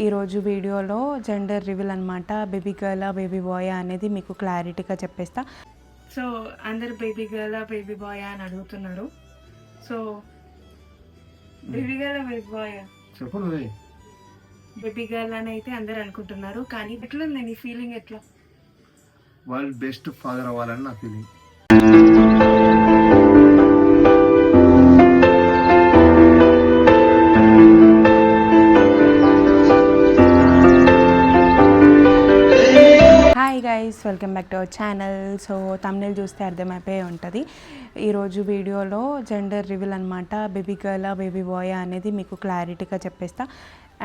ఈరోజు వీడియోలో gender reveal అనమాట. బేబీ గర్లా బేబీ బాయ్ అనేది మీకు క్లారిటీగా చెప్పేస్తా. సో అందరు బేబీ గర్లా బేబీ బాయ్ అని అడుగుతున్నారు. సో బేబీ గర్లా బేబీ బాయ్ చెప్పండి. బేబీ గర్ల్ అని అయితే అందరు అనుకుంటున్నారు. కానీ ఎట్లా ఉంది నీ ఫీలింగ్? ఎట్లా వాళ్ళు బెస్ట్ ఫాదర్ అవ్వాలని నా feeling. Hi guys, welcome back to our channel. So thumbnail చూస్తే అర్థమైపోయి ఉంటుంది. ఈరోజు వీడియోలో జెండర్ రివీల్ అనమాట. బేబీ గర్లా బేబీ బాయ్ అనేది మీకు క్లారిటీగా చెప్పేస్తా.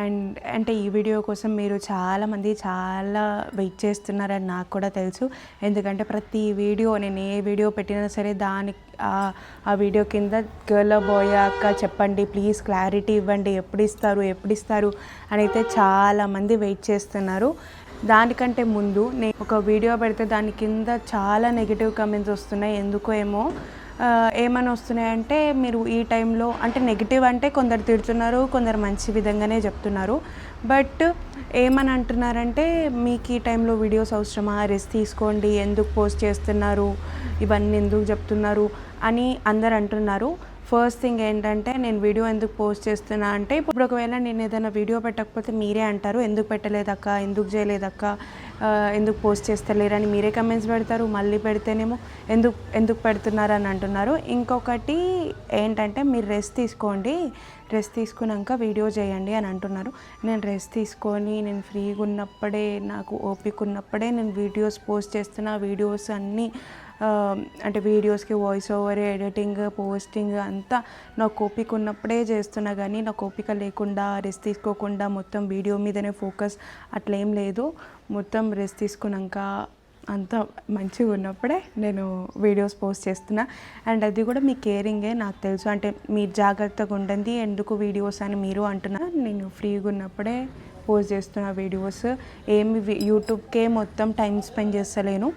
అండ్ అంటే ఈ వీడియో కోసం మీరు చాలామంది చాలా వెయిట్ చేస్తున్నారని నాకు కూడా తెలుసు. ఎందుకంటే ప్రతి వీడియో నేను ఏ వీడియో పెట్టినా సరే ఆ వీడియో కింద గర్ల్ బాయ్ అక్క చెప్పండి ప్లీజ్, క్లారిటీ ఇవ్వండి, ఎప్పుడు ఇస్తారు అని అయితే చాలామంది వెయిట్ చేస్తున్నారు. దానికంటే ముందు నేను ఒక వీడియో పెడితే దాని కింద చాలా నెగిటివ్ కమెంట్స్ వస్తున్నాయి. ఎందుకో ఏమో ఏమని వస్తున్నాయంటే, మీరు ఈ టైంలో అంటే నెగిటివ్ అంటే కొందరు తిడుతున్నారు, కొందరు మంచి విధంగానే చెప్తున్నారు. బట్ ఏమని అంటున్నారంటే, మీకు ఈ టైంలో వీడియోస్ అవసరమా, రెస్ట్ తీసుకోండి, ఎందుకు పోస్ట్ చేస్తున్నారు, ఇవన్నీ ఎందుకు చెప్తున్నారు అని అందరు అంటున్నారు. ఫస్ట్ థింగ్ ఏంటంటే, నేను వీడియో ఎందుకు పోస్ట్ చేస్తున్నా అంటే, ఇప్పుడు ఒకవేళ నేను ఏదైనా వీడియో పెట్టకపోతే మీరే అంటారు ఎందుకు పెట్టలేదక్క, ఎందుకు చేయలేదక్క, ఎందుకు పోస్ట్ చేస్తలేరని మీరే కమెంట్స్ పెడతారు. మళ్ళీ పెడితేనేమో ఎందుకు పెడుతున్నారని అంటున్నారు. ఇంకొకటి ఏంటంటే, మీరు రెస్ట్ తీసుకోండి, రెస్ట్ తీసుకున్నాక వీడియో చేయండి అని అంటున్నారు. నేను రెస్ట్ తీసుకొని నేను ఫ్రీగా ఉన్నప్పుడే, నాకు ఓపిక ఉన్నప్పుడే నేను వీడియోస్ పోస్ట్ చేస్తున్నా. వీడియోస్ అన్నీ అంటే వీడియోస్కి వాయిస్ ఓవర్, ఎడిటింగ్, పోస్టింగ్ అంతా నాకు ఓపిక ఉన్నప్పుడే చేస్తున్నా. కానీ నాకు ఓపిక లేకుండా, రెస్ట్ తీసుకోకుండా మొత్తం వీడియో మీదనే ఫోకస్ అట్లా ఏం లేదు. మొత్తం రెస్ట్ తీసుకున్నాక అంతా మంచిగా ఉన్నప్పుడే నేను వీడియోస్ పోస్ట్ చేస్తున్నా. అండ్ అది కూడా మీ కేరింగే నాకు తెలుసు. అంటే మీరు జాగ్రత్తగా ఉండండి ఎందుకు వీడియోస్ అని మీరు అంటున్నా. నేను ఫ్రీగా ఉన్నప్పుడే పోస్ట్ చేస్తున్నా వీడియోస్. ఏమి యూట్యూబ్కే మొత్తం టైం స్పెండ్ చేస్తలేను.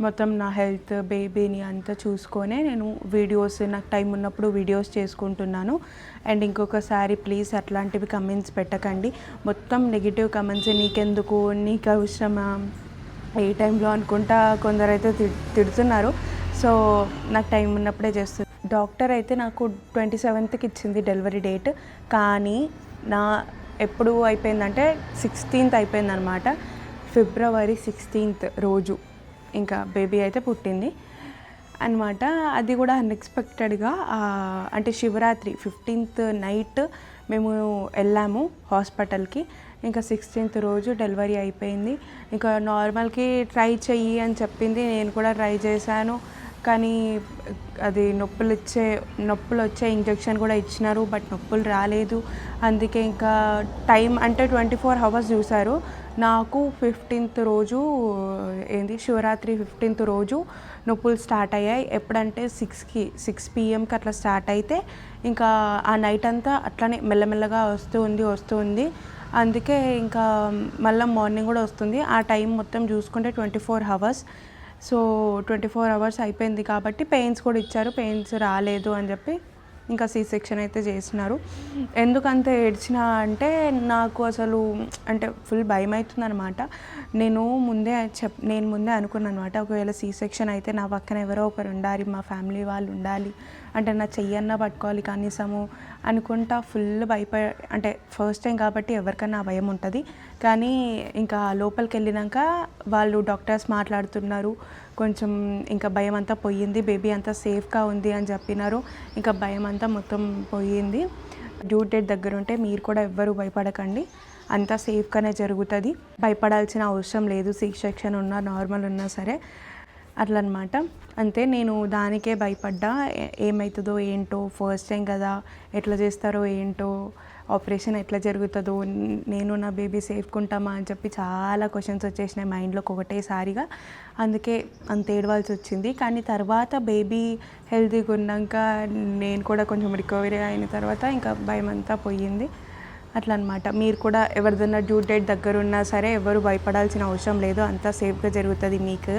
మొత్తం నా హెల్త్, బేబీని అంతా చూసుకొనే నేను వీడియోస్, నాకు టైం ఉన్నప్పుడు వీడియోస్ చేసుకుంటున్నాను. అండ్ ఇంకొకసారి ప్లీజ్ అట్లాంటివి కమెంట్స్ పెట్టకండి. మొత్తం నెగిటివ్ కమెంట్స్, నీకెందుకు, నీకు అవసరమా, ఏ టైంలో అనుకుంటా కొందరైతే తిడుతున్నారు. సో నాకు టైం ఉన్నప్పుడే చేస్తుంది. డాక్టర్ అయితే నాకు 27th ఇచ్చింది డెలివరీ డేట్. కానీ నా ఎప్పుడు అయిపోయిందంటే 16th అయిపోయిందనమాట. February 16th రోజు ఇంకా బేబీ అయితే పుట్టింది అనమాట. అది కూడా అన్ఎక్స్పెక్టెడ్గా, అంటే శివరాత్రి 15th నైట్ మేము వెళ్ళాము హాస్పిటల్కి. ఇంకా 16th రోజు డెలివరీ అయిపోయింది. ఇంకా నార్మల్కి ట్రై చెయ్యి అని చెప్పింది, నేను కూడా ట్రై చేశాను. కానీ అది నొప్పులు వచ్చే ఇంజెక్షన్ కూడా ఇచ్చినారు, బట్ నొప్పులు రాలేదు. అందుకే ఇంకా టైం అంటే 24 hours చూశారు. నాకు 15th రోజు శివరాత్రి 15th రోజు నొప్పులు స్టార్ట్ అయ్యాయి. ఎప్పుడంటే 6 PM అట్లా స్టార్ట్ అయితే ఇంకా ఆ నైట్ అంతా అట్లానే మెల్లమెల్లగా వస్తూ ఉంది. అందుకే ఇంకా మళ్ళీ మార్నింగ్ కూడా వస్తుంది. ఆ టైం మొత్తం చూసుకుంటే 24 hours. సో 24 hours అయిపోయింది కాబట్టి పెయిన్స్ కూడా ఇచ్చారు. పెయిన్స్ రాలేదు అని చెప్పి ఇంకా C-section అయితే చేసినారు. ఎందుకంత ఏడ్చినా అంటే, నాకు అసలు అంటే ఫుల్ భయం అవుతుంది అనమాట. నేను ముందే అనుకున్నాను అనమాట, ఒకవేళ C-section అయితే నా పక్కన ఎవరో ఒకరు ఉండాలి, మా ఫ్యామిలీ వాళ్ళు ఉండాలి, అంటే నా చెయ్యన్నా పట్టుకోవాలి కనీసము అనుకుంటా. ఫుల్ అంటే ఫస్ట్ టైం కాబట్టి ఎవరికన్నా భయం ఉంటుంది. కానీ ఇంకా లోపలికి వెళ్ళినాక వాళ్ళు డాక్టర్స్ మాట్లాడుతున్నారు, కొంచెం ఇంకా భయం అంతా పోయింది, బేబీ అంతా సేఫ్గా ఉంది అని చెప్పినారు. ఇంకా భయం అంతా మొత్తం పోయింది. డ్యూ డేట్ దగ్గర ఉంటే మీరు కూడా ఎవ్వరూ భయపడకండి, అంతా సేఫ్గానే జరుగుతుంది, భయపడాల్సిన అవసరం లేదు. C-section ఉన్నా నార్మల్ ఉన్నా సరే అట్లా అనమాట. అంతే, నేను దానికే భయపడ్డా, ఏమవుతుందో ఏంటో, ఫస్ట్ టైం కదా, ఎట్లా చేస్తారో ఏంటో, ఆపరేషన్ ఎట్లా జరుగుతుందో, నేను నా బేబీ సేఫ్గా ఉంటామా అని చెప్పి చాలా క్వశ్చన్స్ వచ్చేసినాయి మైండ్లోకి ఒకటేసారిగా. అందుకే అంత ఏడవాల్సి వచ్చింది. కానీ తర్వాత బేబీ హెల్తీగా ఉన్నాక, నేను కూడా కొంచెం రికవరీ అయిన తర్వాత ఇంకా భయం అంతా పోయింది. అట్లా అనమాట. మీరు కూడా ఎవరిదన్నా డ్యూ డేట్ దగ్గర ఉన్నా సరే ఎవరు భయపడాల్సిన అవసరం లేదు, అంతా సేఫ్గా జరుగుతుంది మీకు.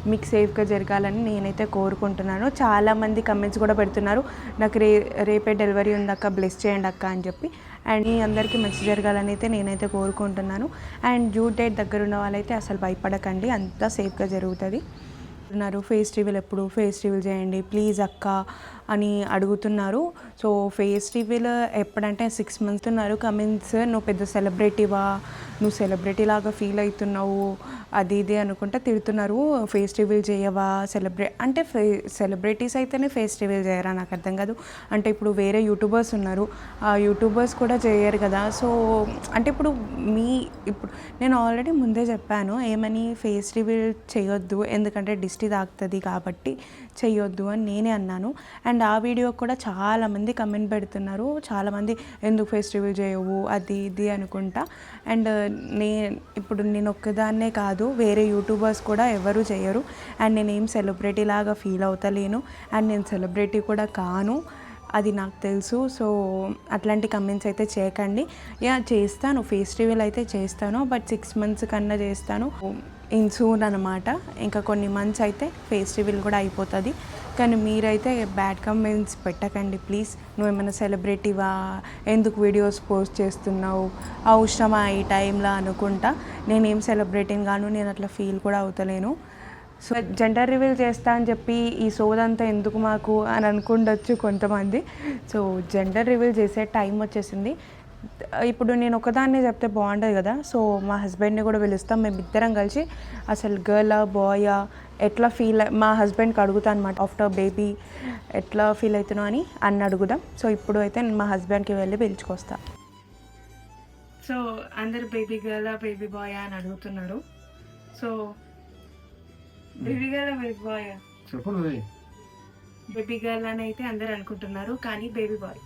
మీకు సేఫ్గా జరగాలని నేనైతే కోరుకుంటున్నాను. చాలామంది కమెంట్స్ కూడా పెడుతున్నారు, నాకు రేపే డెలివరీ ఉంది అక్క, బ్లెస్ చేయండి అక్క అని చెప్పి. అండ్ మీ అందరికీ మంచి జరగాలని అయితే నేనైతే కోరుకుంటున్నాను. అండ్ డ్యూ డేట్ దగ్గర ఉన్న వాళ్ళైతే అసలు భయపడకండి, అంతా సేఫ్గా జరుగుతుంది. ఫేస్ రివీల్ ఎప్పుడు, ఫేస్ రివీల్ చేయండి ప్లీజ్ అక్క అని అడుగుతున్నారు. సో ఫేస్ రివీల్ ఎప్పుడంటే 6 months ఉన్నారు. కమెంట్స్, నువ్వు పెద్ద సెలబ్రిటీవా, నువ్వు సెలబ్రిటీ లాగా ఫీల్ అవుతున్నావు అది ఇది అనుకుంటా తిడుతున్నారు. ఫేస్ రివీల్ చేయవా, అంటే సెలబ్రిటీస్ అయితేనే ఫేస్ రివీల్ చేయరా, నాకు అర్థం కాదు. అంటే ఇప్పుడు వేరే యూట్యూబర్స్ ఉన్నారు, ఆ యూట్యూబర్స్ కూడా చేయరు కదా. సో అంటే ఇప్పుడు నేను ఆల్రెడీ ముందే చెప్పాను ఏమని, ఫేస్ రివీల్ చేయొద్దు ఎందుకంటే దిష్టి తాకుతుంది కాబట్టి చేయొద్దు అని నేనే అన్నాను. అండ్ ఆ వీడియో కూడా చాలామంది కమెంట్ పెడుతున్నారు, చాలామంది ఎందుకు ఫేస్ రివీల్ చేయవు అది ఇది అనుకుంటా. అండ్ ఇప్పుడు నేను ఒక్కదాన్నే కాదు, వేరే యూట్యూబర్స్ కూడా ఎవరు చేయరు. అండ్ నేనేం సెలబ్రిటీ లాగా ఫీల్ అవుతలేను, అండ్ నేను సెలబ్రిటీ కూడా కాను, అది నాకు తెలుసు. సో అట్లాంటి కమెంట్స్ అయితే చేయకండి. చేస్తాను, ఫేస్ రివీల్ అయితే చేస్తాను, బట్ 6 months కన్నా చేస్తాను ఇన్ సూన్ అనమాట. ఇంకా కొన్ని మంత్స్ అయితే ఫేస్ రివీల్ కూడా అయిపోతుంది. కానీ మీరైతే బ్యాడ్ కమెంట్స్ పెట్టకండి ప్లీజ్. నువ్వేమైనా సెలబ్రిటీవా, ఎందుకు వీడియోస్ పోస్ట్ చేస్తున్నావు, అవసరమా ఈ టైంలో అనుకుంటా. నేనేం సెలబ్రిటీని గాను, నేను అట్లా ఫీల్ కూడా అవుతలేను. సో జెండర్ రివీల్ చేస్తా అని చెప్పి ఈ సోదంతా ఎందుకు మాకు అని అనుకుండొచ్చు కొంతమంది. సో జెండర్ రివీల్ చేసే టైం వచ్చేసింది. ఇప్పుడు నేను ఒకదాన్నే చెప్తే బాగుంటుంది కదా. సో మా హస్బెండ్ని కూడా పిలుస్తాం, మేమిద్దరం కలిసి అసలు గర్లా బాయా ఎట్లా మా హస్బెండ్కి అడుగుతాను అనమాట, ఆఫ్టర్ బేబీ ఎట్లా ఫీల్ అవుతున్నావు అని అడుగుదాం. సో ఇప్పుడు అయితే నేను మా హస్బెండ్కి వెళ్ళి పిలుచుకొస్తా. సో అందరు బేబీ గర్లా బేబీ బాయా అని అడుగుతున్నారు. So baby girl baby bye, చెప్పండి. బేబీ గర్ల్ అని అయితే అందరు అనుకుంటున్నారు, కానీ బేబీ బాయ్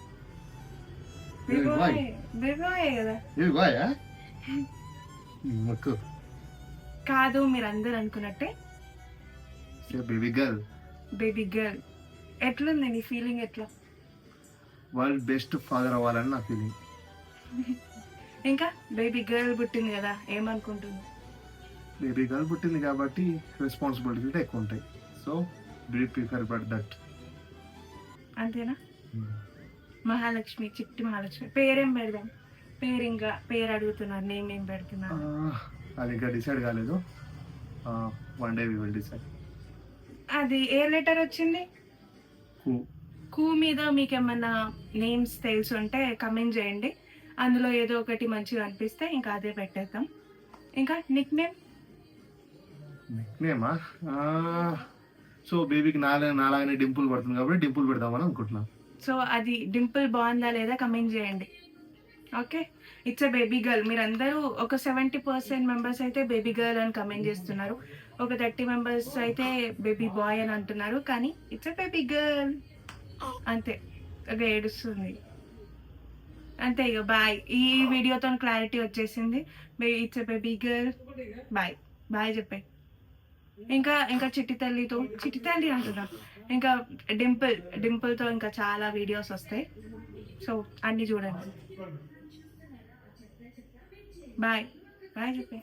కాదు, మీరు అందరు అనుకున్నట్టే బేబీ గర్ల్. బేబీ గర్ల్ ఎట్లుంది నీ ఫీలింగ్? ఎట్లా? వాళ్ళు బెస్ట్ ఫాదర్ అవ్వాలని నా ఫీలింగ్. ఇంకా బేబీ గర్ల్ పుట్టింది కదా, ఏమనుకుంటుంది? బేబీ గర్ల్ పుట్టింది కాబట్టి రెస్పాన్సిబిలిటీస్ ఎక్కువ ఉంటాయి. So be prefer but that. అంతేనా? మహాలక్ష్మి, చిట్టి మహాలక్ష్మి. పేరేం పెడదాం? పేరు అడుగుతున్నారు, నేమ్ ఏం పెడుతున్నారు? అది ఇంకా డిసైడ్ కాలేదు. One day we will decide. అది ఏ లెటర్ వచ్చింది? కూ మీద మీకు ఏమన్నా నేమ్స్ తెలిసి ఉంటే కమెంట్ చేయండి, అందులో ఏదో ఒకటి మంచిగా అనిపిస్తే ఇంకా అదే పెట్టేద్దాం. ఇంకా నిక్ నేమా? సో బేబీకి నాలాగానే డింపుల్ పడుతుంది కాబట్టి డింపుల్ పెడదామని అనుకుంటున్నాను. సో అది డింపుల్ బాగుందా లేదా కమెంట్ చేయండి. Okay, it's a baby girl. మీరందరూ ఒక 70% మెంబర్స్ అయితే బేబీ గర్ల్ అని కమెంట్ చేస్తున్నారు, ఒక 30 members అయితే బేబీ బాయ్ అని అంటున్నారు, కానీ ఇట్స్ ఎ బేబీ గర్ల్ అంతే. ఒక ఏడుస్తుంది అంతే. ఇక బాయ్. ఈ వీడియోతో క్లారిటీ వచ్చేసింది. It's a baby girl. Bye bye చెప్పే. ఇంకా చిట్టి తల్లి అంటున్నా. ఇంకా డింపుల్తో ఇంకా చాలా వీడియోస్ వస్తాయి, సో అన్నీ చూడండి. బాయ్ బాయ్ చెప్పే.